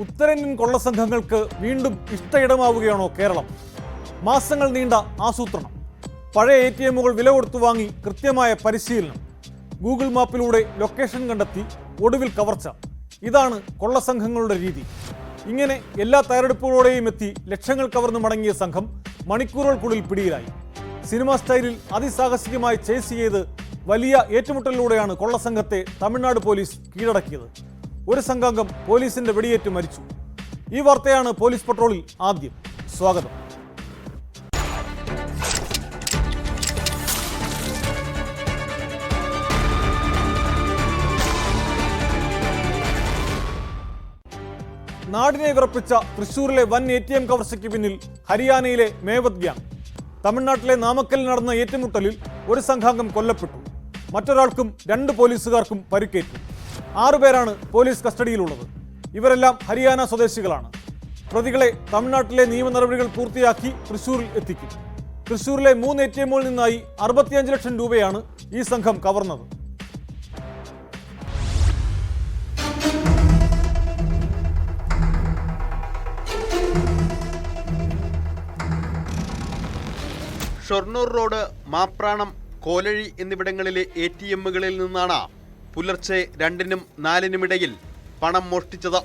ഉത്തരേന്ത്യൻ കൊള്ളസംഘങ്ങൾക്ക് വീണ്ടും ഇഷ്ടയിടമാവുകയാണോ കേരളം? മാസങ്ങൾ നീണ്ട ആസൂത്രണം, പഴയ ATMകൾ വില കൊടുത്തു വാങ്ങി കൃത്യമായ പരിശീലനം, ഗൂഗിൾ മാപ്പിലൂടെ ലൊക്കേഷൻ കണ്ടെത്തി ഒടുവിൽ കവർച്ച. ഇതാണ് കൊള്ളസംഘങ്ങളുടെ രീതി. ഇങ്ങനെ എല്ലാ തയ്യാറെടുപ്പുകളോടെയും എത്തി ലക്ഷങ്ങൾ കവർന്നു മടങ്ങിയ സംഘം മണിക്കൂറുകൾക്കുള്ളിൽ പിടിയിലായി. സിനിമാ സ്റ്റൈലിൽ അതിസാഹസികമായി ചേസ് ചെയ്ത് വലിയ ഏറ്റുമുട്ടലിലൂടെയാണ് കൊള്ളസംഘത്തെ തമിഴ്നാട് പോലീസ് കീഴടക്കിയത്. ഒരു സംഘാംഗം പോലീസിന്റെ വെടിയേറ്റ് മരിച്ചു. ഈ വാർത്തയാണ് പോലീസ് പട്രോളിൽ ആദ്യം. സ്വാഗതം. നാടിനെ വിറപ്പിച്ച തൃശൂരിലെ വൻ ATM കവർച്ചയ്ക്ക് പിന്നിൽ ഹരിയാനയിലെ മേവത് ഗ്യാങ്. തമിഴ്നാട്ടിലെ നാമക്കലിൽ നടന്ന ഏറ്റുമുട്ടലിൽ ഒരു സംഘാംഗം കൊല്ലപ്പെട്ടു. മറ്റൊരാൾക്കും 2 പോലീസുകാർക്കും പരിക്കേറ്റു. 6 പേരാണ് പോലീസ് കസ്റ്റഡിയിലുള്ളത്. ഇവരെല്ലാം ഹരിയാന സ്വദേശികളാണ്. പ്രതികളെ തമിഴ്നാട്ടിലെ നിയമ നടപടികൾ പൂർത്തിയാക്കി തൃശൂരിൽ എത്തിക്കും. തൃശൂരിലെ 3 ATMകളിൽ നിന്നായി 65 ലക്ഷം രൂപയാണ് ഈ സംഘം കവർന്നത്. ഷൊർണൂർ റോഡ്, മാപ്രാണം, കോലഴി എന്നിവിടങ്ങളിലെ ATMകളിൽ നിന്നാണ് പുലർച്ചെ 2-നും 4-നും ഇടയിൽ പണം മോഷ്ടിച്ചത്.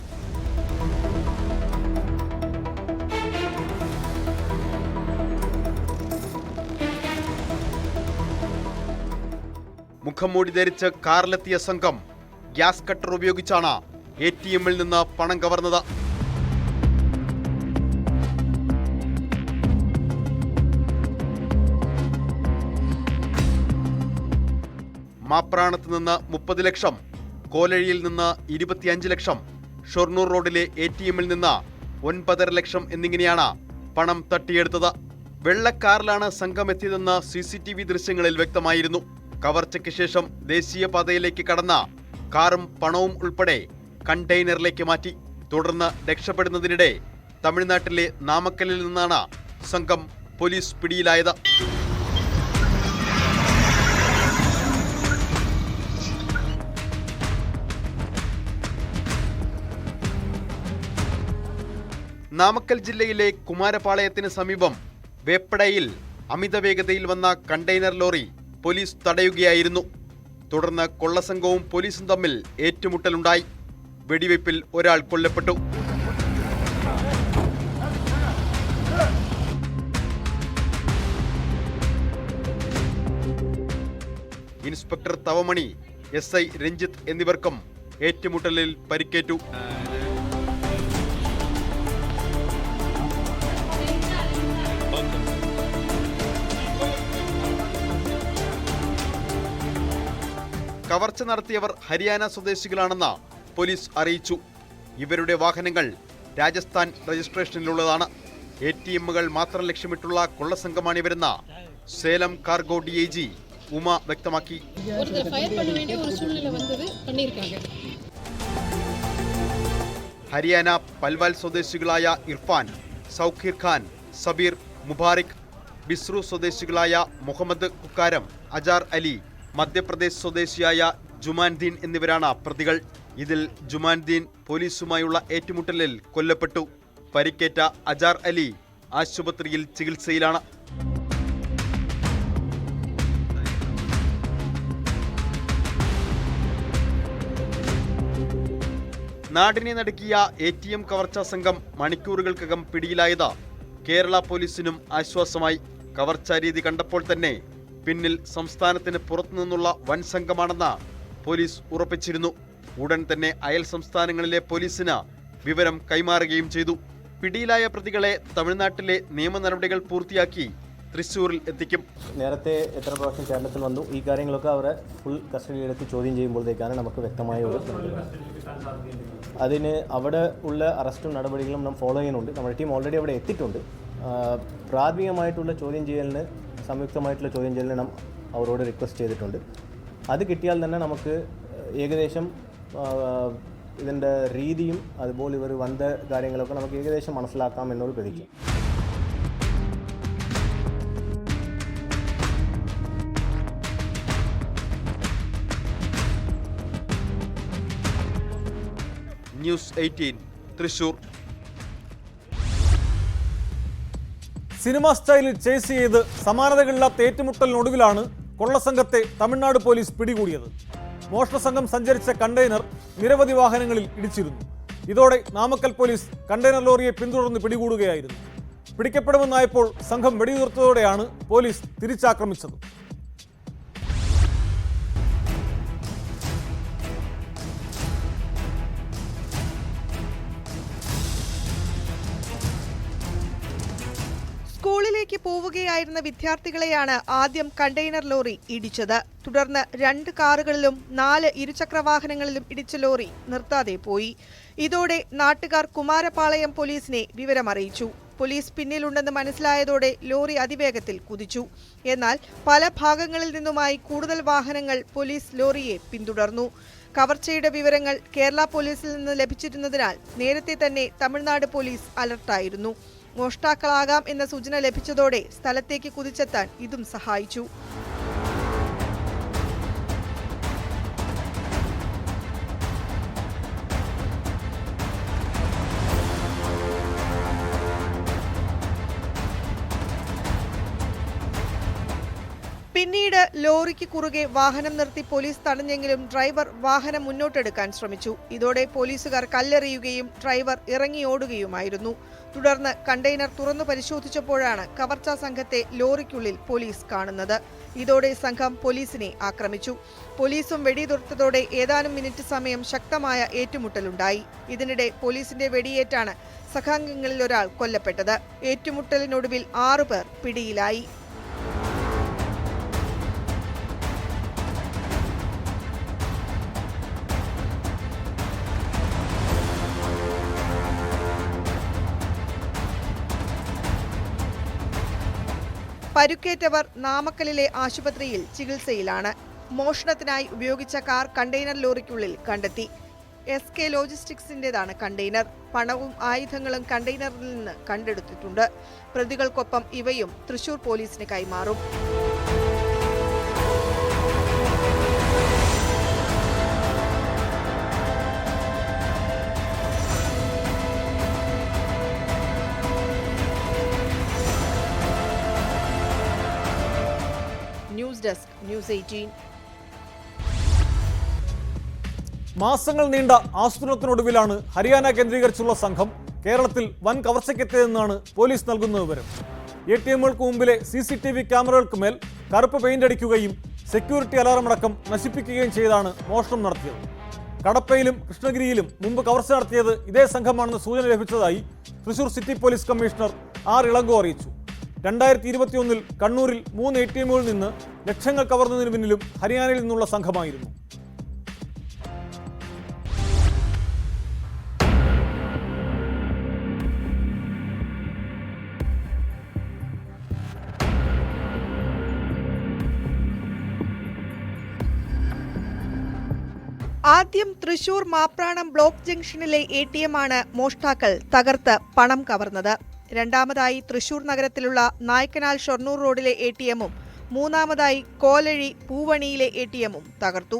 മുഖംമൂടി ധരിച്ച് കാറിലെത്തിയ സംഘം ഗ്യാസ് കട്ടർ ഉപയോഗിച്ചാണ് ATMൽ നിന്ന് പണം കവർന്നത്. മാപ്രാണത്ത് നിന്ന് 30 ലക്ഷം, കോലഴിയിൽ നിന്ന് 25 ലക്ഷം, ഷൊർണൂർ റോഡിലെ ATMൽ നിന്ന് 9.5 ലക്ഷം എന്നിങ്ങനെയാണ് പണം തട്ടിയെടുത്തത്. വെള്ളക്കാറിലാണ് സംഘം എത്തിയതെന്ന് CCTV ദൃശ്യങ്ങളിൽ വ്യക്തമായിരുന്നു. കവർച്ചയ്ക്ക് ശേഷം ദേശീയപാതയിലേക്ക് കടന്ന കാറും പണവും ഉൾപ്പെടെ കണ്ടെയ്നറിലേക്ക് മാറ്റി. തുടർന്ന് രക്ഷപ്പെടുന്നതിനിടെ തമിഴ്നാട്ടിലെ നാമക്കലിൽ നിന്നാണ് സംഘം പോലീസ് പിടിയിലായത്. നാമക്കൽ ജില്ലയിലെ കുമാരപാളയത്തിന് സമീപം വേപ്പടയിൽ അമിത വേഗതയിൽ വന്ന കണ്ടെയ്നർ ലോറി പോലീസ് തടയുകയായിരുന്നു. തുടർന്ന് കൊള്ളസംഘവും പോലീസും തമ്മിൽ ഏറ്റുമുട്ടലുണ്ടായി. വെടിവയ്പിൽ ഒരാൾ കൊല്ലപ്പെട്ടു. ഇൻസ്പെക്ടർ തവമണി, SI രഞ്ജിത്ത് എന്നിവർക്കും ഏറ്റുമുട്ടലിൽ പരിക്കേറ്റു. കവർച്ച നടത്തിയവർ ഹരിയാന സ്വദേശികളാണെന്ന് പോലീസ് അറിയിച്ചു. ഇവരുടെ വാഹനങ്ങൾ രാജസ്ഥാൻ രജിസ്ട്രേഷനിലുള്ളതാണ്. ATMകൾ മാത്രം ലക്ഷ്യമിട്ടുള്ള കൊള്ളസംഘമാണിവരെന്ന് സേലം കാർഗോ DIG ഉമ വ്യക്തമാക്കി. ഹരിയാന പൽവാൽ സ്വദേശികളായ ഇർഫാൻ, സൗഖീർ ഖാൻ, സബീർ, മുബാറിക്, ബിസ്രു സ്വദേശികളായ മുഹമ്മദ് കുക്കാരം, അജാർ അലി, മധ്യപ്രദേശ് സ്വദേശിയായ ജുമാൻദീൻ എന്നിവരാണ് പ്രതികൾ. ഇതിൽ ജുമാൻദീൻ പോലീസുമായുള്ള ഏറ്റുമുട്ടലിൽ കൊല്ലപ്പെട്ടു. പരിക്കേറ്റ അജാർ അലി ആശുപത്രിയിൽ ചികിത്സയിലാണ്. നാടിനെ നടുക്കിയ ATM കവർച്ചാ സംഘം മണിക്കൂറുകൾക്കകം പിടിയിലായത് കേരള പോലീസിനും ആശ്വാസമായി. കവർച്ചാ രീതി കണ്ടപ്പോൾ തന്നെ പിന്നിൽ സംസ്ഥാനത്തിന് പുറത്തുനിന്നുള്ള വൻ സംഘമാണെന്ന് പോലീസ് ഉറപ്പിച്ചിരുന്നു. ഉടൻ തന്നെ അയൽ സംസ്ഥാനങ്ങളിലെ പോലീസിന് വിവരം കൈമാറുകയും ചെയ്തു. പിടിയിലായ പ്രതികളെ തമിഴ്നാട്ടിലെ നിയമ നടപടികൾ പൂർത്തിയാക്കി തൃശ്ശൂരിൽ എത്തിക്കും. നേരത്തെ എത്ര പ്രാവശ്യം കേരളത്തിൽ വന്നു, ഈ കാര്യങ്ങളൊക്കെ അവരെ ഫുൾ കസ്റ്റഡിയിലെടുത്ത് ചോദ്യം ചെയ്യുമ്പോഴത്തേക്കാണ് നമുക്ക് വ്യക്തമായ ഒരു അതിന് അവിടെ ഉള്ള അറസ്റ്റും നടപടികളും നാം ഫോളോ ചെയ്യുന്നുണ്ട്. നമ്മുടെ ടീം ഓൾറെഡി അവിടെ എത്തിയിട്ടുണ്ട്. പ്രാഥമികമായിട്ടുള്ള ചോദ്യം ചെയ്യലിന്, സംയുക്തമായിട്ടുള്ള ചോദ്യം ചെയ്യലിന് നാം അവരോട് റിക്വസ്റ്റ് ചെയ്തിട്ടുണ്ട്. അത് കിട്ടിയാൽ തന്നെ നമുക്ക് ഏകദേശം ഇതിൻ്റെ രീതിയും അതുപോലെ ഇവർ വന്ന കാര്യങ്ങളൊക്കെ നമുക്ക് ഏകദേശം മനസ്സിലാക്കാം എന്നൊരു പ്രതീക്ഷ. ന്യൂസ് 18 തൃശൂർ. സിനിമാ സ്റ്റൈലിൽ ചേസ് ചെയ്ത് സമാനതകളില്ലാത്ത ഏറ്റുമുട്ടലിനൊടുവിലാണ് കൊള്ളസംഘത്തെ തമിഴ്നാട് പോലീസ് പിടികൂടിയത്. മോഷണ സംഘം സഞ്ചരിച്ച കണ്ടെയ്നർ നിരവധി വാഹനങ്ങളിൽ ഇടിച്ചിരുന്നു. ഇതോടെ നാമക്കൽ പോലീസ് കണ്ടെയ്നർ ലോറിയെ പിന്തുടർന്ന് പിടികൂടുകയായിരുന്നു. പിടിക്കപ്പെടുമെന്നായപ്പോൾ സംഘം വെടിയുതിർത്തതോടെയാണ് പോലീസ് തിരിച്ചാക്രമിച്ചത്. സ്കൂളിലേക്ക് പോവുകയായിരുന്ന വിദ്യാർത്ഥികളെയാണ് ആദ്യം കണ്ടെയ്നർ ലോറി ഇടിച്ചത്. തുടർന്ന് 2 കാറുകളിലും 4 ഇരുചക്രവാഹനങ്ങളിലും ഇടിച്ച ലോറി നിർത്താതെ പോയി. ഇതോടെ നാട്ടുകാർ കുമാരപാളയം പോലീസിനെ വിവരമറിയിച്ചു. പോലീസ് പിന്നിലുണ്ടെന്ന് മനസ്സിലായതോടെ ലോറി അതിവേഗത്തിൽ കുതിച്ചു. എന്നാൽ പല ഭാഗങ്ങളിൽ നിന്നുമായി കൂടുതൽ വാഹനങ്ങൾ പോലീസ് ലോറിയെ പിന്തുടർന്നു. കവർച്ചയുടെ വിവരങ്ങൾ കേരള പോലീസിൽ നിന്ന് ലഭിച്ചിരുന്നതിനാൽ നേരത്തെ തന്നെ തമിഴ്നാട് പോലീസ് അലർട്ടായിരുന്നു. മോഷ്ടാക്കളാകാം എന്ന സൂചന ലഭിച്ചതോടെ സ്ഥലത്തേക്ക് കുതിച്ചെത്താൻ ഇതും സഹായിച്ചു. പിന്നീട് ലോറിക്ക് കുറുകെ വാഹനം നിർത്തി പോലീസ് തടഞ്ഞെങ്കിലും ഡ്രൈവർ വാഹനം മുന്നോട്ടെടുക്കാൻ ശ്രമിച്ചു. ഇതോടെ പോലീസുകാർ കല്ലെറിയുകയും ഡ്രൈവർ ഇറങ്ങിയോടുകയുമായിരുന്നു. തുടർന്ന് കണ്ടെയ്നർ തുറന്നു പരിശോധിച്ചപ്പോഴാണ് കവർച്ചാ സംഘത്തെ ലോറിക്കുള്ളിൽ പോലീസ് കാണുന്നത്. ഇതോടെ സംഘം പോലീസിനെ ആക്രമിച്ചു. പോലീസും വെടിയുതിർത്തതോടെ ഏതാനും മിനിറ്റ് സമയം ശക്തമായ ഏറ്റുമുട്ടലുണ്ടായി. ഇതിനിടെ പോലീസിന്റെ വെടിയേറ്റാണ് സഖാംഗങ്ങളിൽ ഒരാൾ കൊല്ലപ്പെട്ടത്. ഏറ്റുമുട്ടലിനൊടുവിൽ 6 പേർ പിടിയിലായി. പരുക്കേറ്റവർ നാമക്കലിലെ ആശുപത്രിയിൽ ചികിത്സയിലാണ്. മോഷണത്തിനായി ഉപയോഗിച്ച കാർ കണ്ടെയ്നർ ലോറിക്കുള്ളിൽ കണ്ടെത്തി. SK ലോജിസ്റ്റിക്സിന്റേതാണ് കണ്ടെയ്നർ. പണവും ആയുധങ്ങളും കണ്ടെയ്നറിൽ നിന്ന് കണ്ടെടുത്തിട്ടുണ്ട്. പ്രതികൾക്കൊപ്പം ഇവയും തൃശൂർ പോലീസിന് കൈമാറും. News desk, news 18. മാസങ്ങൾ നീണ്ട ആസൂത്രണത്തിനൊടുവിലാണ് ഹരിയാന കേന്ദ്രീകരിച്ചുള്ള സംഘം കേരളത്തിൽ വൻ കവർച്ചയ്ക്കെത്തിയതെന്നാണ് പോലീസ് നൽകുന്ന വിവരം. ATMകൾക്ക് മുമ്പിലെ CCTV ക്യാമറകൾക്ക് മേൽ കറുപ്പ് പെയിന്റ് അടിക്കുകയും സെക്യൂരിറ്റി അലാറമടക്കം നശിപ്പിക്കുകയും ചെയ്താണ് മോഷണം നടത്തിയത്. കടപ്പയിലും കൃഷ്ണഗിരിയിലും മുമ്പ് കവർച്ച നടത്തിയത് ഇതേ സംഘമാണെന്ന് സൂചന ലഭിച്ചതായി Thrissur city police commissioner R. Ilango അറിയിച്ചു. 2021 കണ്ണൂരിൽ 3 ATMകളിൽ നിന്ന് ലക്ഷങ്ങൾ കവർന്നതിന് പിന്നിലും ഹരിയാനയിൽ നിന്നുള്ള സംഘമായിരുന്നു. ആദ്യം തൃശൂർ മാപ്രാണം ബ്ലോക്ക് ജംഗ്ഷനിലെ ATM ആണ് മോഷ്ടാക്കൾ തകർത്ത് പണം കവർന്നത്. രണ്ടാമതായി തൃശൂർ നഗരത്തിലുള്ള നായ്ക്കനാൽ ഷൊർണൂർ റോഡിലെ ATMഉം മൂന്നാമതായി കോലഴി പൂവണിയിലെ ATMഉം തകർത്തു.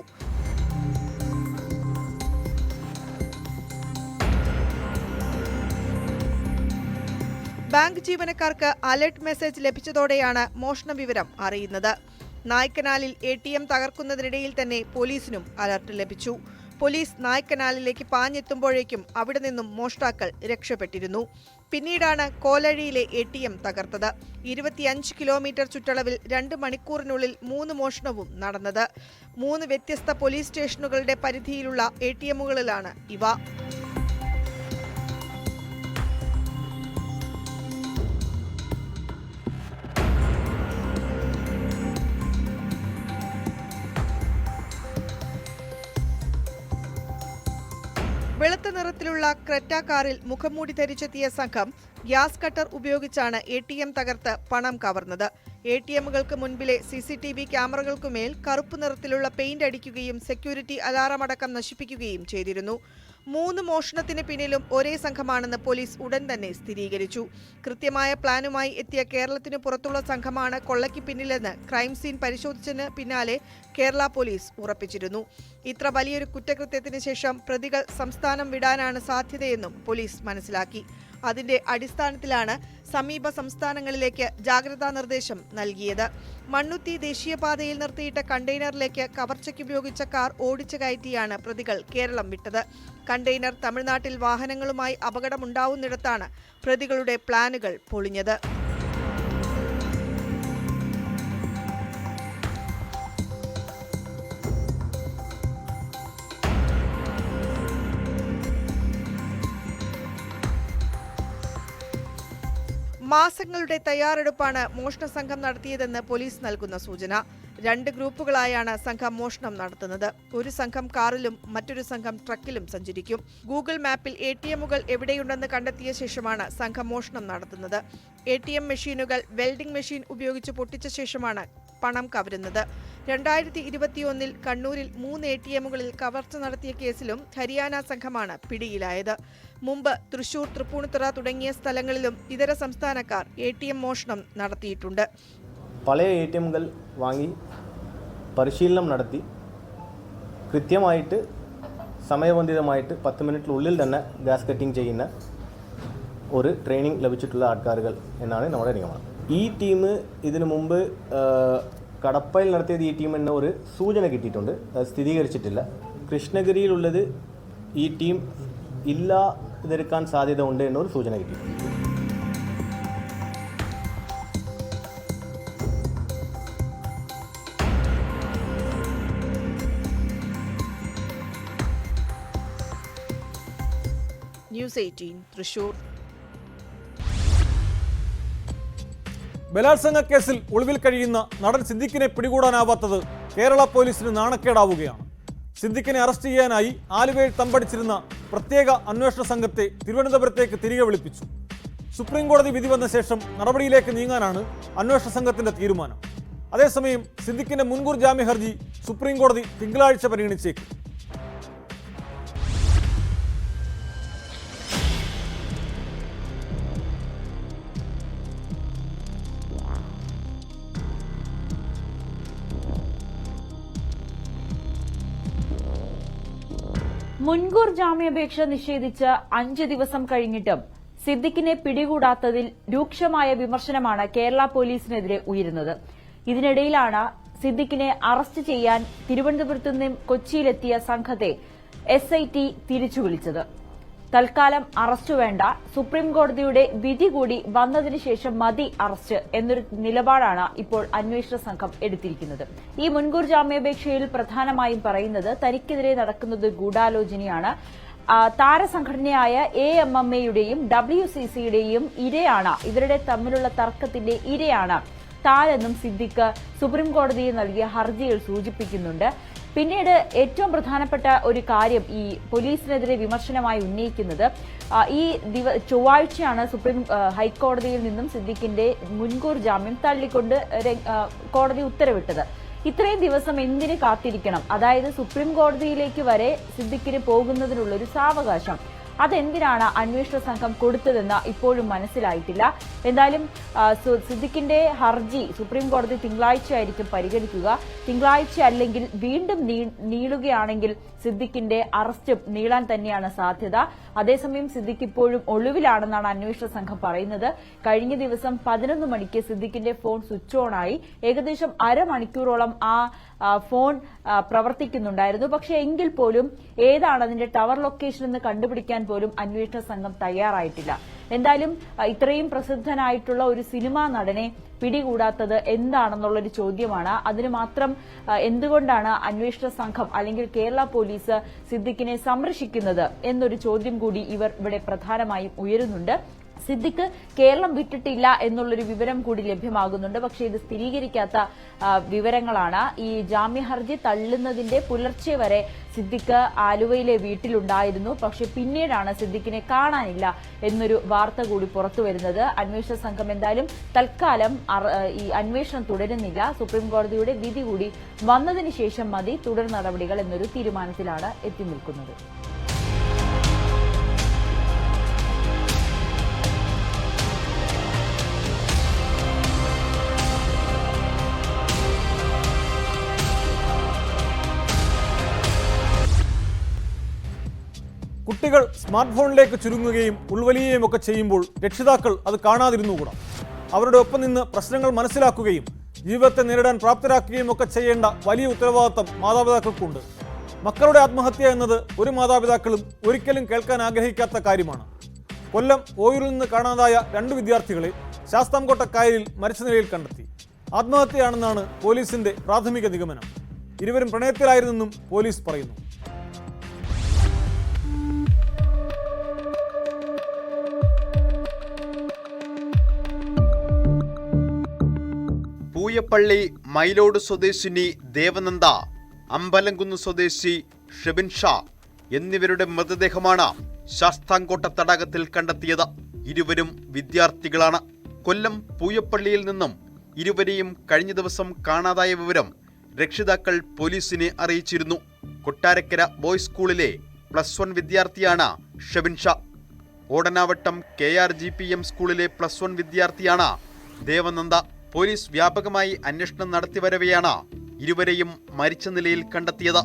ബാങ്ക് ജീവനക്കാർക്ക് അലർട്ട് മെസ്സേജ് ലഭിച്ചതോടെയാണ് മോഷണ വിവരം അറിയുന്നത്. നായ്ക്കനാലിൽ ATM തകർക്കുന്നതിനിടയിൽ തന്നെ പോലീസിനും അലർട്ട് ലഭിച്ചു. പോലീസ് നായ്ക്കനാലിലേക്ക് പാഞ്ഞെത്തുമ്പോഴേക്കും അവിടെ നിന്നും മോഷ്ടാക്കൾ രക്ഷപ്പെട്ടിരുന്നു. പിന്നീടാണ് കോലഴിയിലെ ATM തകർത്തത്. 25 കിലോമീറ്റർ ചുറ്റളവിൽ 2 മണിക്കൂറിനുള്ളിൽ 3 മോഷണവും നടന്നത്. 3 വ്യത്യസ്ത പോലീസ് സ്റ്റേഷനുകളുടെ പരിധിയിലുള്ള ATMകളിലാണ് ഇവ. വെളുത്ത നിറത്തിലുള്ള ക്രെറ്റ കാറിൽ മുഖംമൂടി ധരിച്ചെത്തിയ സംഘം ഗ്യാസ് കട്ടർ ഉപയോഗിച്ചാണ് ATM തകർത്ത് പണം കവർന്നത്. ATMകൾക്ക് മുൻപിലെ CCTV ക്യാമറകൾക്കുമേൽ കറുപ്പ് നിറത്തിലുള്ള പെയിന്റ് അടിക്കുകയും സെക്യൂരിറ്റി അലാറമടക്കം നശിപ്പിക്കുകയും ചെയ്തിരുന്നു. 3 മോഷണത്തിന് പിന്നിലും ഒരേ സംഘമാണെന്ന് പോലീസ് ഉടൻ തന്നെ സ്ഥിരീകരിച്ചു. കൃത്യമായ പ്ലാനുമായി എത്തിയ കേരളത്തിന് പുറത്തുള്ള സംഘമാണ് കൊള്ളയ്ക്ക് പിന്നിലെന്ന് ക്രൈം സീൻ പരിശോധിച്ചതിന് പിന്നാലെ കേരള പോലീസ് ഉറപ്പിച്ചിരുന്നു. ഇത്ര വലിയൊരു കുറ്റകൃത്യത്തിന് ശേഷം പ്രതികൾ സംസ്ഥാനം വിടാനാണ് സാധ്യതയെന്നും പോലീസ് മനസ്സിലാക്കി. അതിന്റെ അടിസ്ഥാനത്തിലാണ് സമീപ സംസ്ഥാനങ്ങളിലേക്ക് ജാഗ്രതാ നിർദ്ദേശം നൽകിയത്. മണ്ണുത്തി ദേശീയപാതയിൽ നിർത്തിയിട്ട കണ്ടെയ്നറിലേക്ക് കവർച്ചയ്ക്കുപയോഗിച്ച കാർ ഓടിച്ചു കയറ്റിയാണ് പ്രതികൾ കേരളം വിട്ടത്. കണ്ടെയ്നർ തമിഴ്നാട്ടിൽ വാഹനങ്ങളുമായി അപകടമുണ്ടാവുന്നിടത്താണ് പ്രതികളുടെ പ്ലാനുകൾ പൊളിഞ്ഞത്. മാസങ്ങളുടെ തയ്യാറെടുപ്പാണ് മോഷണ സംഘം നടത്തിയതെന്ന് പോലീസ് നൽകുന്ന സൂചന. 2 ഗ്രൂപ്പുകളായാണ് സംഘം മോഷണം നടത്തുന്നത്. ഒരു സംഘം കാറിലും മറ്റൊരു സംഘം ട്രക്കിലും സഞ്ചരിക്കും. ഗൂഗിൾ മാപ്പിൽ ATMകൾ എവിടെയുണ്ടെന്ന് കണ്ടെത്തിയ ശേഷമാണ് സംഘം മോഷണം നടത്തുന്നത്. ATM മെഷീനുകൾ വെൽഡിംഗ് മെഷീൻ ഉപയോഗിച്ച് പൊട്ടിച്ച ശേഷമാണ് പണം കവരുന്നത്. 2021 കണ്ണൂരിൽ 3 ATMകളിൽ കവർച്ച നടത്തിയ കേസിലും ഹരിയാന സംഘമാണ് പിടിയിലായത്. മുമ്പ് തൃശൂർ, തൃപ്പൂണിത്തുറ തുടങ്ങിയ സ്ഥലങ്ങളിലും ഇതര സംസ്ഥാനക്കാർ ATM മോഷണം നടത്തിയിട്ടുണ്ട്. പഴയ ATMകൾ വാങ്ങി പരിശീലനം നടത്തി കൃത്യമായിട്ട് സമയബന്ധിതമായിട്ട് 10 മിനിറ്റിനുള്ളിൽ തന്നെ ഗ്യാസ് കട്ടിങ് ചെയ്യുന്ന ഒരു ട്രെയിനിങ് ലഭിച്ചിട്ടുള്ള ആൾക്കാരുകൾ എന്നാണ് നമ്മുടെ നിഗമനം. ഈ ടീം ഇതിനു മുമ്പ് കടപ്പയിൽ നടത്തിയത് ഈ ടീം എന്ന ഒരു സൂചന കിട്ടിയിട്ടുണ്ട്. അത് സ്ഥിരീകരിച്ചിട്ടില്ല. കൃഷ്ണഗിരിയിലുള്ളത് ഈ ടീം ഇല്ലാതിരിക്കാൻ സാധ്യത ഉണ്ട് എന്നൊരു സൂചന കിട്ടി. ന്യൂസ് 18 തൃശൂർ. ബലാത്സംഗ കേസിൽ ഒളിവിൽ കഴിയുന്ന നടൻ സിദ്ദിഖിനെ പിടികൂടാനാവാത്തത് കേരള പോലീസിന് നാണക്കേടാവുകയാണ്. സിദ്ദിഖിനെ അറസ്റ്റ് ചെയ്യാനായി ആലുവയിൽ തമ്പടിച്ചിരുന്ന പ്രത്യേക അന്വേഷണ സംഘത്തെ തിരുവനന്തപുരത്തേക്ക് തിരികെ വിളിപ്പിച്ചു. സുപ്രീം കോടതി വിധി വന്ന ശേഷം നടപടിയിലേക്ക് നീങ്ങാനാണ് അന്വേഷണ സംഘത്തിന്റെ തീരുമാനം. അതേസമയം സിദ്ദിഖിന്റെ മുൻകൂർ ജാമ്യ ഹർജി സുപ്രീം കോടതി തിങ്കളാഴ്ച പരിഗണിച്ചേക്കും. മുൻകൂർ ജാമ്യാപേക്ഷ നിഷേധിച്ച് 5 ദിവസം കഴിഞ്ഞിട്ടും സിദ്ദിഖിനെ പിടികൂടാത്തതിൽ രൂക്ഷമായ വിമർശനമാണ് കേരള പോലീസിനെതിരെ ഉയരുന്നത്. ഇതിനിടയിലാണ് സിദ്ദിഖിനെ അറസ്റ്റ് ചെയ്യാൻ തിരുവനന്തപുരത്തു നിന്നും കൊച്ചിയിലെത്തിയ സംഘത്തെ SIT തിരിച്ചു വിളിച്ചത്. തൽക്കാലം അറസ്റ്റ് വേണ്ട, സുപ്രീംകോടതിയുടെ വിധി കൂടി വന്നതിന് ശേഷം മതി അറസ്റ്റ് എന്നൊരു നിലപാടാണ് ഇപ്പോൾ അന്വേഷണ സംഘം എടുത്തിരിക്കുന്നത്. ഈ മുൻകൂർ ജാമ്യാപേക്ഷയിൽ പ്രധാനമായും പറയുന്നത് തനിക്കെതിരെ നടക്കുന്നത് ഗൂഢാലോചനയാണ്. താരസംഘടനയായ AMMAയുടെയും WCCയുടെയും ഇരയാണ്, ഇവരുടെ തമ്മിലുള്ള തർക്കത്തിന്റെ ഇരയാണ് താനെന്നും സിദ്ദിഖ് സുപ്രീംകോടതിയിൽ നൽകിയ ഹർജിയിൽ സൂചിപ്പിക്കുന്നുണ്ട്. പിന്നീട് ഏറ്റവും പ്രധാനപ്പെട്ട ഒരു കാര്യം ഈ പോലീസിനെതിരെ വിമർശനമായി ഉന്നയിക്കുന്നത് ഈ ചൊവ്വാഴ്ചയാണ് ഹൈക്കോടതിയിൽ നിന്നും സിദ്ദിഖിന്റെ മുൻകൂർ ജാമ്യം തള്ളിക്കൊണ്ട് കോടതി ഉത്തരവിട്ടത്. ഇത്രയും ദിവസം എന്തിന് കാത്തിരിക്കണം? അതായത് സുപ്രീം കോടതിയിലേക്ക് വരെ സിദ്ദിഖിന് പോകുന്നതിനുള്ള ഒരു സാവകാശം അതെന്തിനാണ് അന്വേഷണ സംഘം കൊടുത്തതെന്ന് ഇപ്പോഴും മനസ്സിലായിട്ടില്ല. എന്തായാലും സിദ്ദിഖിന്റെ ഹർജി സുപ്രീം കോടതി തിങ്കളാഴ്ചയായിരിക്കും പരിഗണിക്കുക. തിങ്കളാഴ്ച അല്ലെങ്കിൽ വീണ്ടും നീളുകയാണെങ്കിൽ സിദ്ദിഖിന്റെ അറസ്റ്റ് നീളാൻ തന്നെയാണ് സാധ്യത. അതേസമയം സിദ്ദിഖ് ഇപ്പോഴും ഒളിവിലാണെന്നാണ് അന്വേഷണ സംഘം പറയുന്നത്. കഴിഞ്ഞ ദിവസം 11 മണിക്ക് സിദ്ദിഖിന്റെ ഫോൺ സ്വിച്ച് ഓൺ ആയി. ഏകദേശം അരമണിക്കൂറോളം ആ ഫോൺ പ്രവർത്തിക്കുന്നുണ്ടായിരുന്നു. പക്ഷേ എങ്കിൽ പോലും ഏതാണ് അതിന്റെ ടവർ ലൊക്കേഷൻ എന്ന് കണ്ടുപിടിക്കാൻ പോലും അന്വേഷണ സംഘം തയ്യാറായിട്ടില്ല. എന്തായാലും ഇത്രയും പ്രസിദ്ധനായിട്ടുള്ള ഒരു സിനിമാ നടനെ പിടികൂടാത്തത് എന്താണെന്നുള്ളൊരു ചോദ്യമാണ്. അതിന് മാത്രം എന്തുകൊണ്ടാണ് അന്വേഷണ സംഘം അല്ലെങ്കിൽ കേരള പോലീസ് സിദ്ദിഖിനെ സംരക്ഷിക്കുന്നത് എന്നൊരു ചോദ്യം കൂടി ഇവിടെ പ്രധാനമായും ഉയരുന്നുണ്ട്. സിദ്ദിഖ് കേരളം വിട്ടിട്ടില്ല എന്നുള്ളൊരു വിവരം കൂടി ലഭ്യമാകുന്നുണ്ട്. പക്ഷേ ഇത് സ്ഥിരീകരിക്കാത്ത വിവരങ്ങളാണ്. ഈ ജാമ്യ ഹർജി തള്ളുന്നതിന്റെ പുലർച്ചെ വരെ സിദ്ദിഖ് ആലുവയിലെ വീട്ടിലുണ്ടായിരുന്നു. പക്ഷെ പിന്നീടാണ് സിദ്ദിഖിനെ കാണാനില്ല എന്നൊരു വാർത്ത കൂടി പുറത്തുവരുന്നത്. അന്വേഷണ സംഘം എന്തായാലും തൽക്കാലം ഈ അന്വേഷണം തുടരുന്നില്ല. സുപ്രീംകോടതിയുടെ വിധി കൂടി വന്നതിന് ശേഷം മതി തുടർ നടപടികൾ എന്നൊരു തീരുമാനത്തിലാണ് എത്തി നിൽക്കുന്നത്. കുട്ടികൾ സ്മാർട്ട് ഫോണിലേക്ക് ചുരുങ്ങുകയും ഉൾവലിയുകയും ഒക്കെ ചെയ്യുമ്പോൾ രക്ഷിതാക്കൾ അത് കാണാതിരുന്നുകൂടാ. അവരുടെ ഒപ്പം നിന്ന് പ്രശ്നങ്ങൾ മനസ്സിലാക്കുകയും ജീവിതത്തെ നേരിടാൻ പ്രാപ്തരാക്കുകയും ഒക്കെ ചെയ്യേണ്ട വലിയ ഉത്തരവാദിത്തം മാതാപിതാക്കൾക്കുണ്ട്. മക്കളുടെ ആത്മഹത്യ എന്നത് ഒരു മാതാപിതാക്കളും ഒരിക്കലും കേൾക്കാൻ ആഗ്രഹിക്കാത്ത കാര്യമാണ്. കൊല്ലം ഓയൂരിൽ നിന്ന് കാണാതായ 2 വിദ്യാർത്ഥികളെ ശാസ്താംകോട്ട കായലിൽ മരിച്ച നിലയിൽ കണ്ടെത്തി. ആത്മഹത്യയാണെന്നാണ് പോലീസിന്റെ പ്രാഥമിക നിഗമനം. ഇരുവരും പ്രണയത്തിലായിരുന്നെന്നും പോലീസ് പറയുന്നു. പൂയപ്പള്ളി മൈലോട് സ്വദേശിനി ദേവനന്ദ, അമ്പലംകുന്ന് സ്വദേശി ഷെബിൻ ഷാ എന്നിവരുടെ മൃതദേഹമാണ് ശാസ്താംകോട്ട തടാകത്തിൽ കണ്ടെത്തിയത്. ഇരുവരും വിദ്യാർത്ഥികളാണ്. കൊല്ലം പൂയപ്പള്ളിയിൽ നിന്നും ഇരുവരെയും കഴിഞ്ഞ ദിവസം കാണാതായ വിവരം രക്ഷിതാക്കൾ പോലീസിനെ അറിയിച്ചിരുന്നു. കൊട്ടാരക്കര ബോയ്സ് സ്കൂളിലെ +1 വിദ്യാർത്ഥിയാണ് ഷെബിൻ ഷാ. ഓടനാവട്ടം KRGPM സ്കൂളിലെ +1 വിദ്യാർത്ഥിയാണ് ദേവനന്ദ. പോലീസ് വ്യാപകമായി അന്വേഷണം നടത്തിവരവെയാണ് ഇരുവരെയും മരിച്ച നിലയിൽ കണ്ടെത്തിയത്.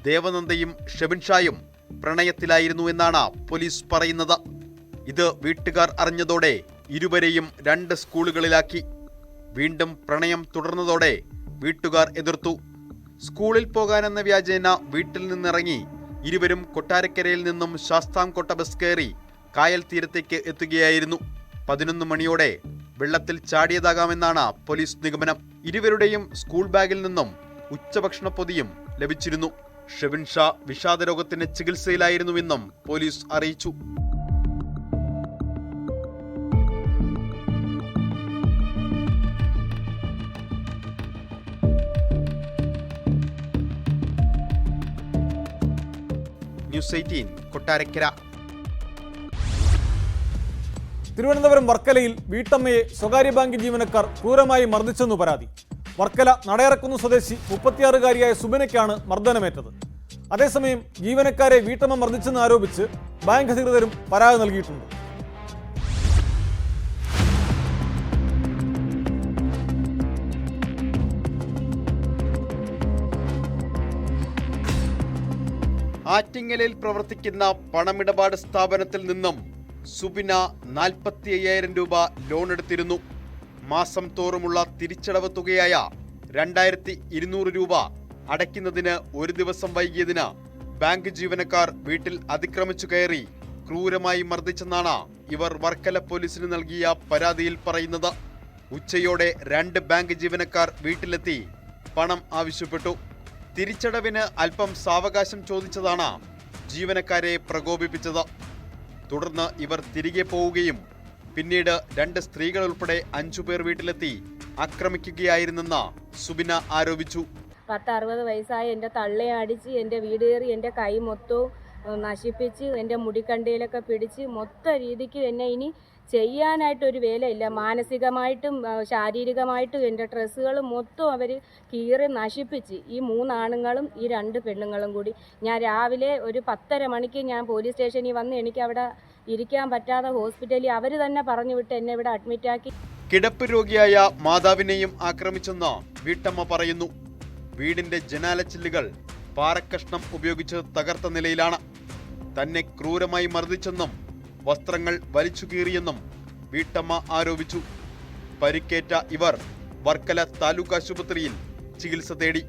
ദേവനന്ദയും ഷെബിൻ ഷായും പ്രണയത്തിലായിരുന്നു എന്നാണ് പോലീസ് പറയുന്നത്. ഇത് വീട്ടുകാർ അറിഞ്ഞതോടെ ഇരുവരെയും 2 സ്കൂളുകളിലാക്കി. വീണ്ടും പ്രണയം തുടർന്നതോടെ വീട്ടുകാർ എതിർത്തു. സ്കൂളിൽ പോകാനെന്ന വ്യാജേന വീട്ടിൽ നിന്നിറങ്ങി ഇരുവരും കൊട്ടാരക്കരയിൽ നിന്നും ശാസ്താംകോട്ട ബസ് കയറി കായൽ തീരത്തേക്ക് എത്തുകയായിരുന്നു. 11 മണിയോടെ വെള്ളത്തിൽ ചാടിയതാകാമെന്നാണ് പോലീസ് നിഗമനം. ഇരുവരുടെയും സ്കൂൾ ബാഗിൽ നിന്നും ഉച്ചഭക്ഷണ പൊതിയും ലഭിച്ചിരുന്നു. ഷെബിൻ ഷാ വിഷാദരോഗത്തിന് ചികിത്സയിലായിരുന്നുവെന്നും പോലീസ് അറിയിച്ചു. ന്യൂസ് 18 കൊട്ടാരക്കര. തിരുവനന്തപുരം വർക്കലയിൽ വീട്ടമ്മയെ സ്വകാര്യ ബാങ്ക് ജീവനക്കാർ ക്രൂരമായി മർദ്ദിച്ചെന്നു പരാതി. വർക്കല നടയറക്കുന്ന് സ്വദേശി 36-കാരിയായ സുബിനയ്ക്കാണ് മർദ്ദനമേറ്റത്. അതേസമയം ജീവനക്കാരെ വീട്ടമ്മ മർദ്ദിച്ചെന്ന് ആരോപിച്ച് ബാങ്ക് അധികൃതരും പരാതി നൽകിയിട്ടുണ്ട്. ആറ്റിങ്ങലിൽ പ്രവർത്തിക്കുന്ന പണമിടപാട് സ്ഥാപനത്തിൽ നിന്നും സുബിന 45,000 രൂപ ലോൺ എടുത്തിരുന്നു. മാസം തോറുമുള്ള തിരിച്ചടവ് തുകയായ 2,200 രൂപ അടയ്ക്കുന്നതിന് ഒരു ദിവസം വൈകിയതിന് ബാങ്ക് ജീവനക്കാർ വീട്ടിൽ അതിക്രമിച്ചു കയറി ക്രൂരമായി മർദ്ദിച്ചെന്നാണ് ഇവർ വർക്കല പോലീസിന് നൽകിയ പരാതിയിൽ പറയുന്നത്. ഉച്ചയോടെ 2 ബാങ്ക് ജീവനക്കാർ വീട്ടിലെത്തി പണം ആവശ്യപ്പെട്ടു. തിരിച്ചടവിന് അല്പം സാവകാശം ചോദിച്ചതാണ് ജീവനക്കാരെ പ്രകോപിപ്പിച്ചത്. തുടർന്ന് ഇവർ തിരികെ പോവുകയും പിന്നീട് 2 സ്ത്രീകൾ ഉൾപ്പെടെ 5 പേർ വീട്ടിലെത്തി ആക്രമിക്കുകയായിരുന്നെന്ന് സുബിന ആരോപിച്ചു. 60 വയസ്സായ എൻ്റെ തള്ളയെ അടിച്ച് എൻ്റെ വീട് കയറി എൻ്റെ കൈ മൊത്തവും നശിപ്പിച്ച് എൻ്റെ മുടിക്കണ്ടയിലൊക്കെ പിടിച്ച് മൊത്ത രീതിക്ക് എന്നെ ഇനി ചെയ്യാനായിട്ടൊരു വേലയില്ല. മാനസികമായിട്ടും ശാരീരികമായിട്ടും എൻ്റെ ഡ്രസ്സുകൾ മൊത്തം അവർ കീറി നശിപ്പിച്ച്, ഈ 3 ആണുങ്ങളും ഈ 2 പെണ്ണുങ്ങളും കൂടി. ഞാൻ രാവിലെ ഒരു 10:30 മണിക്ക് ഞാൻ പോലീസ് സ്റ്റേഷനിൽ വന്ന് എനിക്ക് അവിടെ ഇരിക്കാൻ പറ്റാതെ ഹോസ്പിറ്റലിൽ അവർ തന്നെ പറഞ്ഞു വിട്ട് എന്നെ ഇവിടെ അഡ്മിറ്റാക്കി. കിടപ്പ് രോഗിയായ മാതാവിനെയും ആക്രമിച്ചെന്ന് വീട്ടമ്മ പറയുന്നു. വീടിന്റെ ജനാലച്ചില്ലുകൾ പാറക്കഷ്ണം ഉപയോഗിച്ച് തകർത്ത നിലയിലാണ്. തന്നെ ക്രൂരമായി മർദ്ദിച്ചെന്നും വസ്ത്രങ്ങൾ വലിച്ചു കീറിയെന്നും വീട്ടമ്മ ആരോപിച്ചു. പരിക്കേറ്റ ഇവർ വർക്കല താലൂക്ക് ആശുപത്രിയിൽ ചികിത്സ തേടി.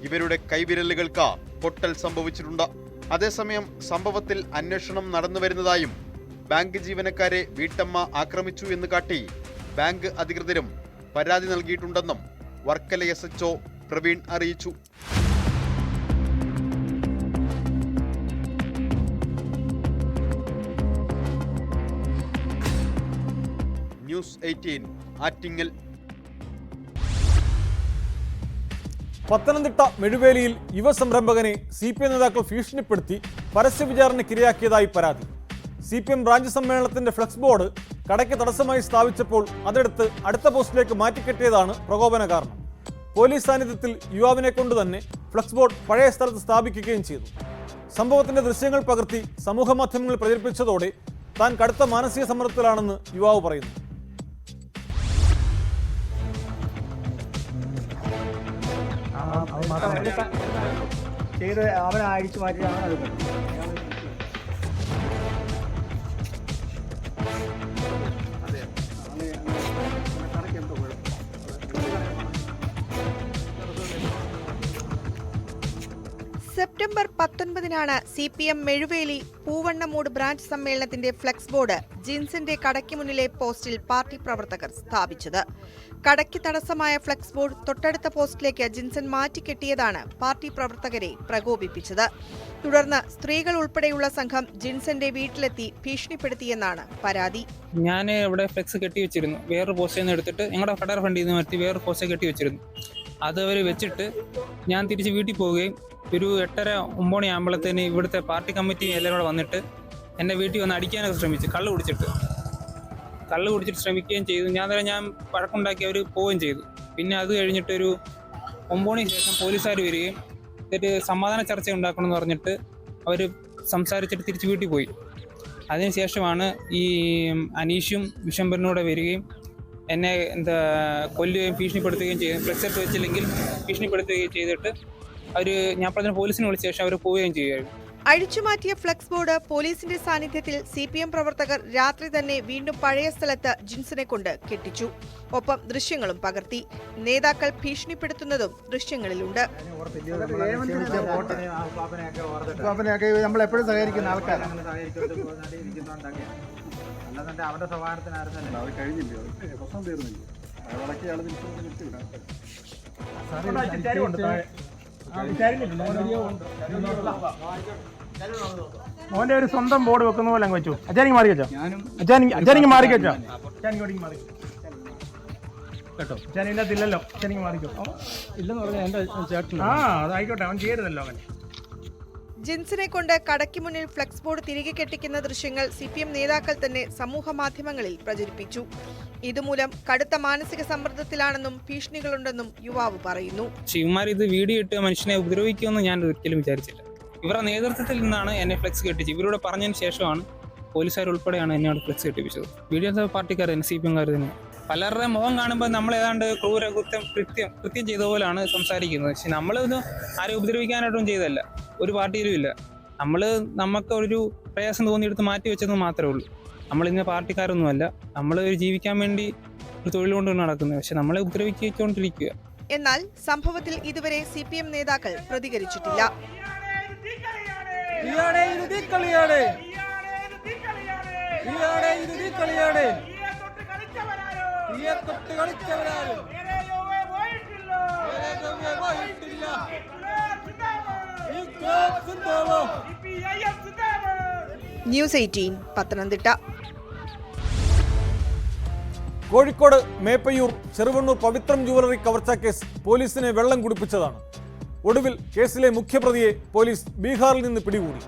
ഇവരുടെ കൈവിരലുകൾക്ക് പൊട്ടൽ സംഭവിച്ചിട്ടുണ്ട്. അതേസമയം സംഭവത്തിൽ അന്വേഷണം നടന്നുവരുന്നതായും ബാങ്ക് ജീവനക്കാരെ വീട്ടമ്മ ആക്രമിച്ചു എന്ന് കാട്ടി ബാങ്ക് അധികൃതരും പരാതി നൽകിയിട്ടുണ്ടെന്നും വർക്കല SHO പ്രവീൺ അറിയിച്ചു. ന്യൂസ് 18 ആറ്റിങ്ങൽ. പത്തനംതിട്ട മെഴുവേലിയിൽ യുവസംരംഭകനെ CPM നേതാക്കൾ ഭീഷണിപ്പെടുത്തി പരസ്യ വിചാരണയ്ക്കിരയാക്കിയതായി പരാതി. CPM ബ്രാഞ്ച് സമ്മേളനത്തിന്റെ ഫ്ലക്സ് ബോർഡ് കടയ്ക്ക് തടസ്സമായി സ്ഥാപിച്ചപ്പോൾ അതെടുത്ത് അടുത്ത പോസ്റ്റിലേക്ക് മാറ്റിക്കെട്ടിയതാണ് പ്രകോപന കാരണം. പോലീസ് സാന്നിധ്യത്തിൽ യുവാവിനെ കൊണ്ട് തന്നെ ഫ്ലക്സ് ബോർഡ് പഴയ സ്ഥലത്ത് സ്ഥാപിക്കുകയും ചെയ്തു. സംഭവത്തിന്റെ ദൃശ്യങ്ങൾ പകർത്തി സമൂഹമാധ്യമങ്ങളിൽ പ്രചരിപ്പിച്ചതോടെ താൻ കടുത്ത മാനസിക സമ്മർദ്ദത്തിലാണെന്ന് യുവാവ് പറയുന്നു. അവനെ അഴിച്ചു മാറ്റിയാണ് അത്. സെപ്റ്റംബർ 19-നാണ് CPM മെഴുവേലി പൂവണ്ണമൂട് ബ്രാഞ്ച് സമ്മേളനത്തിന്റെ ഫ്ലെക്സ് ബോർഡ് ജിൻസന്റെ കടയ്ക്ക് മുന്നിലെ പോസ്റ്റിൽ പാർട്ടി പ്രവർത്തകർ സ്ഥാപിച്ചത്. കടയ്ക്ക് തടസ്സമായ ഫ്ലെക്സ് ബോർഡ് തൊട്ടടുത്ത പോസ്റ്റിലേക്ക് ജിൻസൺ മാറ്റിക്കെട്ടിയതാണ് പാർട്ടി പ്രവർത്തകരെ പ്രകോപിപ്പിച്ചത്. തുടർന്ന് സ്ത്രീകൾ ഉൾപ്പെടെയുള്ള സംഘം ജിൻസന്റെ വീട്ടിലെത്തി ഭീഷണിപ്പെടുത്തിയെന്നാണ് പരാതി. ഞാൻ ഇവിടെ ഫ്ലെക്സ് കെട്ടി വെച്ചിരുന്നു. വേറൊരു പോസ്റ്റിൽ നിന്ന് എടുത്തിട്ട് ഞങ്ങളുടെ കടയുടെ ഫ്രണ്ടിൽ നിന്ന് വരുത്തി വേറൊരു പോസ്റ്റ് കെട്ടി വെച്ചിരുന്നു. അത് അവർ വെച്ചിട്ട് ഞാൻ തിരിച്ച് വീട്ടിൽ പോവുകയും ഒരു 8:30-9 ആകുമ്പോഴത്തേന് ഇവിടുത്തെ പാർട്ടി കമ്മിറ്റി എല്ലാവരും കൂടെ വന്നിട്ട് എൻ്റെ വീട്ടിൽ വന്ന് അടിക്കാനൊക്കെ ശ്രമിച്ചു. കള്ള് കുടിച്ചിട്ട് ശ്രമിക്കുകയും ചെയ്തു. ഞാൻ വഴക്കുണ്ടാക്കി അവർ പോവുകയും ചെയ്തു. പിന്നെ അത് കഴിഞ്ഞിട്ട് ഒരു 9 മണിക്ക് ശേഷം പോലീസുകാർ വരികയും ഒരു സമാധാന ചർച്ച ഉണ്ടാക്കണമെന്ന് പറഞ്ഞിട്ട് അവർ സംസാരിച്ചിട്ട് തിരിച്ച് വീട്ടിൽ പോയി. അതിനുശേഷമാണ് ഈ അനീഷും വിശംബരനൂടെ വരികയും എന്നെ കൊല്ലുകയും ഭീഷണിപ്പെടുത്തുകയും ചെയ്തു. ഫ്ലെക്സ് ഇട്ട് വെച്ചില്ലെങ്കിൽ ഭീഷണിപ്പെടുത്തുകയും ചെയ്തിട്ട് ഞാൻ പറഞ്ഞ പോലീസിനെ വിളിച്ച ശേഷം അവർ പോവുകയും ചെയ്യുമായിരുന്നു. അഴിച്ചുമാറ്റിയ ഫ്ലെക്സ് ബോർഡ് പോലീസിന്റെ സാന്നിധ്യത്തിൽ CPM പ്രവർത്തകർ രാത്രി തന്നെ വീണ്ടും പഴയ സ്ഥലത്ത് ജിൻസനെ കൊണ്ട് കെട്ടിച്ചു. ഒപ്പം ദൃശ്യങ്ങളും പകർത്തി. നേതാക്കൾ ഭീഷണിപ്പെടുത്തുന്നതും ദൃശ്യങ്ങളിലുണ്ട്. നമ്മളെപ്പോഴും സഹകരിക്കുന്ന ആൾക്കാരാണ്. അവരുടെ സ്വഭാവത്തിനായിരുന്നല്ലോ അത് കഴിഞ്ഞില്ലേ, പ്രശ്നം തീർന്നില്ല. അയാളൊക്കെ ആൾ മോന്റെ ഒരു സ്വന്തം ബോർഡ് വെക്കുന്ന പോലെ അങ്ങ് വെച്ചു. അച്ഛനിക്ക് മാറി വെച്ചോ, അച്ഛനിക്ക് മാറി വെച്ചോ, മാറി കേട്ടോ. അച്ഛനില്ലല്ലോ, അച്ഛനിക്ക് മാറിക്കോ. ഇല്ലെന്ന് പറഞ്ഞാൽ എന്റെ ചേട്ടൻ. അതായിക്കോട്ടെ, അവൻ ചെയ്യരുതല്ലോ അവൻ. ജിൻസിനെ കൊണ്ട് കടയ്ക്ക് മുന്നിൽ ഫ്ലെക്സ് ബോർഡ് തിരികെ കെട്ടിക്കുന്ന ദൃശ്യങ്ങൾ CPM നേതാക്കൾ തന്നെ സമൂഹ മാധ്യമങ്ങളിൽ പ്രചരിപ്പിച്ചു. ഇതുമൂലം കടുത്ത മാനസിക സമ്മർദ്ദത്തിലാണെന്നും ഭീഷണികളുണ്ടെന്നും യുവാവ് പറയുന്നു. ഇവന്മാർ ഇത് വീഡിയോ ഇട്ട് മനുഷ്യനെ ഉപദ്രവിക്കുമെന്ന് ഞാൻ ഒരിക്കലും വിചാരിച്ചില്ല. ഇവരുടെ നേതൃത്വത്തിൽ നിന്നാണ് എന്നെ ഫ്ലെക്സ് കെട്ടിച്ചത്. ഇവരോട് പറഞ്ഞതിന് ശേഷമാണ് പോലീസുകാർ ഉൾപ്പെടെയാണ് എന്നെ ഫ്ലെക്സ് കെട്ടിപ്പിച്ചത്. വീഡിയോ പാർട്ടിക്കാർ തന്നെ, CPMകാർ തന്നെ. പലരുടെ മുഖം കാണുമ്പോൾ നമ്മൾ ഏതാണ്ട് കൃത്യം ചെയ്ത പോലെയാണ് സംസാരിക്കുന്നത്. പക്ഷെ നമ്മളിത് ആരെയും ഉപദ്രവിക്കാനായിട്ടൊന്നും ചെയ്തതല്ല, ഒരു പാർട്ടിയിലും ഇല്ല. നമുക്ക് ഒരു പ്രയാസം തോന്നിയെടുത്ത് മാറ്റി വെച്ചെന്ന് മാത്രമേ ഉള്ളൂ. നമ്മളിന്ന് പാർട്ടിക്കാരൊന്നുമല്ല, നമ്മൾ ജീവിക്കാൻ വേണ്ടി ഒരു തൊഴിൽ കൊണ്ട് നടക്കുന്നത്. പക്ഷെ നമ്മളെ ഉപദ്രവിക്കൊണ്ടിരിക്കുക. എന്നാൽ സംഭവത്തിൽ ഇതുവരെ CPM നേതാക്കൾ പ്രതികരിച്ചിട്ടില്ല. ന്യൂസ് 18 പത്തനംതിട്ട. കോഴിക്കോട് മേപ്പയ്യൂർ ചെറുവണ്ണൂർ പവിത്രം ജുവലറി കവർച്ചാ കേസ് പോലീസിനെ വെള്ളം കുടിപ്പിച്ചതാണ്. ഒടുവിൽ കേസിലെ മുഖ്യപ്രതിയെ പോലീസ് ബീഹാറിൽ നിന്ന് പിടികൂടി.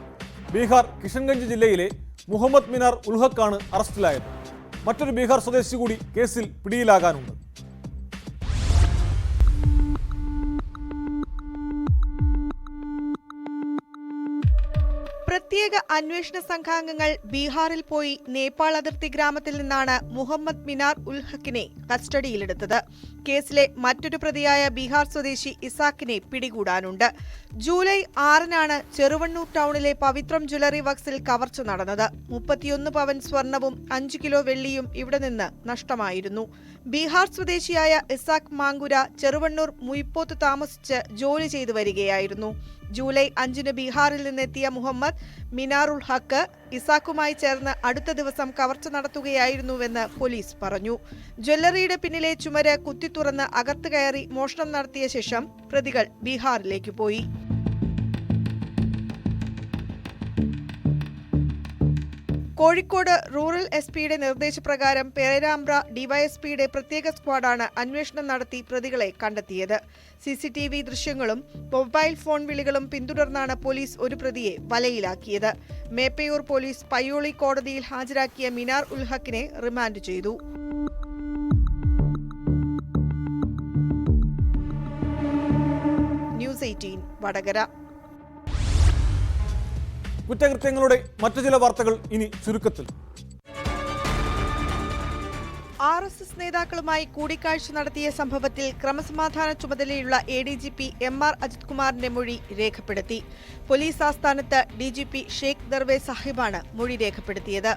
ബീഹാർ കിഷൻഗഞ്ച് ജില്ലയിലെ മുഹമ്മദ് മിനാർ ഉൽഹക്കാണ് അറസ്റ്റിലായത്. മറ്റൊരു ബീഹാർ സ്വദേശി കൂടി കേസിൽ പിടിയിലാകാനുണ്ട്. പ്രത്യേക അന്വേഷണ സംഘാംഗങ്ങൾ ബീഹാറിൽ പോയി നേപ്പാൾ അതിർത്തി ഗ്രാമത്തിൽ നിന്നാണ് മുഹമ്മദ് മിനാർ ഉൽഹക്കിനെ കസ്റ്റഡിയിലെടുത്തത്. കേസിലെ മറ്റൊരു പ്രതിയായ ബീഹാർ സ്വദേശി ഇസാക്കിനെ പിടികൂടാനുണ്ട്. ജൂലൈ 6-നാണ് ചെറുവണ്ണൂർ ടൗണിലെ പവിത്രം ജ്വല്ലറി വർക്സിൽ കവർച്ച നടന്നത്. 31 പവൻ സ്വർണവും 5 കിലോ വെള്ളിയും ഇവിടെ നിന്ന് നഷ്ടമായിരുന്നു. ബീഹാർ സ്വദേശിയായ ഇസാഖ് മാങ്കുര ചെറുവണ്ണൂർ മുയിപ്പോത്ത് താമസിച്ച് ജോലി ചെയ്തു വരികയായിരുന്നു. ജൂലൈ 5-ന് ബീഹാറിൽ നിന്നെത്തിയ മുഹമ്മദ് മിനാറുൽ ഹക്ക് ഇസാഖുമായി ചേർന്ന് അടുത്ത ദിവസം കവർച്ച നടത്തുകയായിരുന്നുവെന്ന് പോലീസ് പറഞ്ഞു. ജ്വല്ലറിയുടെ പിന്നിലെ ചുമര് കുത്തിത്തുറന്ന് അകത്ത് കയറി മോഷണം നടത്തിയ ശേഷം പ്രതികൾ ബീഹാറിലേക്ക് പോയി. കോഴിക്കോട് റൂറൽ SP-യുടെ നിർദ്ദേശപ്രകാരം പേരാമ്പ്ര DYSP-യുടെ പ്രത്യേക സ്ക്വാഡാണ് അന്വേഷണം നടത്തി പ്രതികളെ കണ്ടെത്തിയത്. CCTV ദൃശ്യങ്ങളും മൊബൈൽ ഫോൺ വിളികളും പിന്തുടർന്നാണ് പോലീസ് ഒരു പ്രതിയെ വലയിലാക്കിയത്. മേപ്പയൂർ പോലീസ് പയ്യോളി കോടതിയിൽ ഹാജരാക്കിയ മിനാർ ഉൽഹക്കിനെ റിമാൻഡ് ചെയ്തു. ന്യൂസ് 18 വടകര. കുറ്റകൃത്യങ്ങളുടെ മറ്റു ചില വാർത്തകൾ ഇനി ചുരുക്കത്തിൽ. RSS നേതാക്കളുമായി കൂടിക്കാഴ്ച നടത്തിയ സംഭവത്തിൽ ക്രമസമാധാന ചുമതലയുള്ള ADGP MR അജിത് കുമാറിന്റെ മൊഴി രേഖപ്പെടുത്തി. പോലീസ് ആസ്ഥാനത്ത് DGP ഷെയ്ഖ് ദർവേ സാഹിബാണ് മൊഴി രേഖപ്പെടുത്തിയത്.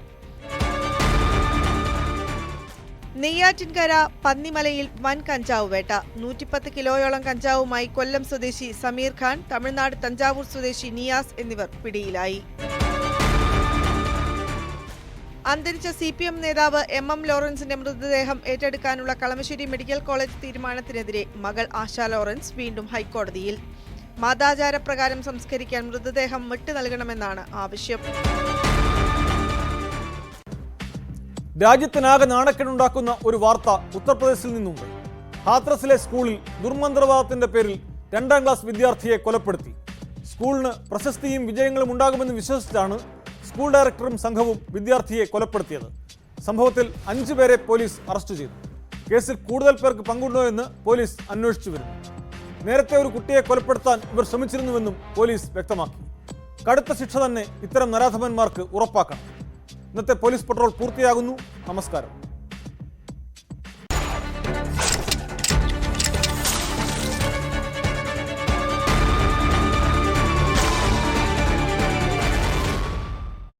നെയ്യാറ്റിൻകര പന്നിമലയിൽ വൻ കഞ്ചാവ് വേട്ട. 110 കിലോയോളം കഞ്ചാവുമായി കൊല്ലം സ്വദേശി സമീർ ഖാൻ, തമിഴ്നാട് തഞ്ചാവൂർ സ്വദേശി നിയാസ് എന്നിവർ പിടിയിലായി. അന്തരിച്ച CPM നേതാവ് MM ലോറൻസിന്റെ മൃതദേഹം ഏറ്റെടുക്കാനുള്ള കളമശ്ശേരി മെഡിക്കൽ കോളേജ് തീരുമാനത്തിനെതിരെ മകൾ ആശാ ലോറൻസ് വീണ്ടും ഹൈക്കോടതിയിൽ. മതാചാരപ്രകാരം സംസ്കരിക്കാൻ മൃതദേഹം വിട്ടു നൽകണമെന്നാണ് ആവശ്യം. രാജ്യത്തിനാകെ നാണക്കേടുണ്ടാക്കുന്ന ഒരു വാർത്ത ഉത്തർപ്രദേശിൽ നിന്നുണ്ട്. ഹാത്രസിലെ സ്കൂളിൽ ദുർമന്ത്രവാദത്തിന്റെ പേരിൽ 2ാം ക്ലാസ് വിദ്യാർത്ഥിയെ കൊലപ്പെടുത്തി. സ്കൂളിന് പ്രശസ്തിയും വിജയങ്ങളും ഉണ്ടാകുമെന്ന് വിശ്വസിച്ചാണ് സ്കൂൾ ഡയറക്ടറും സംഘവും വിദ്യാർത്ഥിയെ കൊലപ്പെടുത്തിയത്. സംഭവത്തിൽ 5 പേരെ പോലീസ് അറസ്റ്റ് ചെയ്തു. കേസിൽ കൂടുതൽ പേർക്ക് പങ്കുണ്ടോ എന്ന് പോലീസ് അന്വേഷിച്ചു വരുന്നു. നേരത്തെ ഒരു കുട്ടിയെ കൊലപ്പെടുത്താൻ ഇവർ ശ്രമിച്ചിരുന്നുവെന്നും പോലീസ് വ്യക്തമാക്കി. കടുത്ത ശിക്ഷ തന്നെ ഇത്തരം നരാധമന്മാർക്ക് ഉറപ്പാക്കണം. ഇന്നത്തെ പോലീസ് പട്രോൾ പൂർത്തിയാകുന്നു. നമസ്കാരം.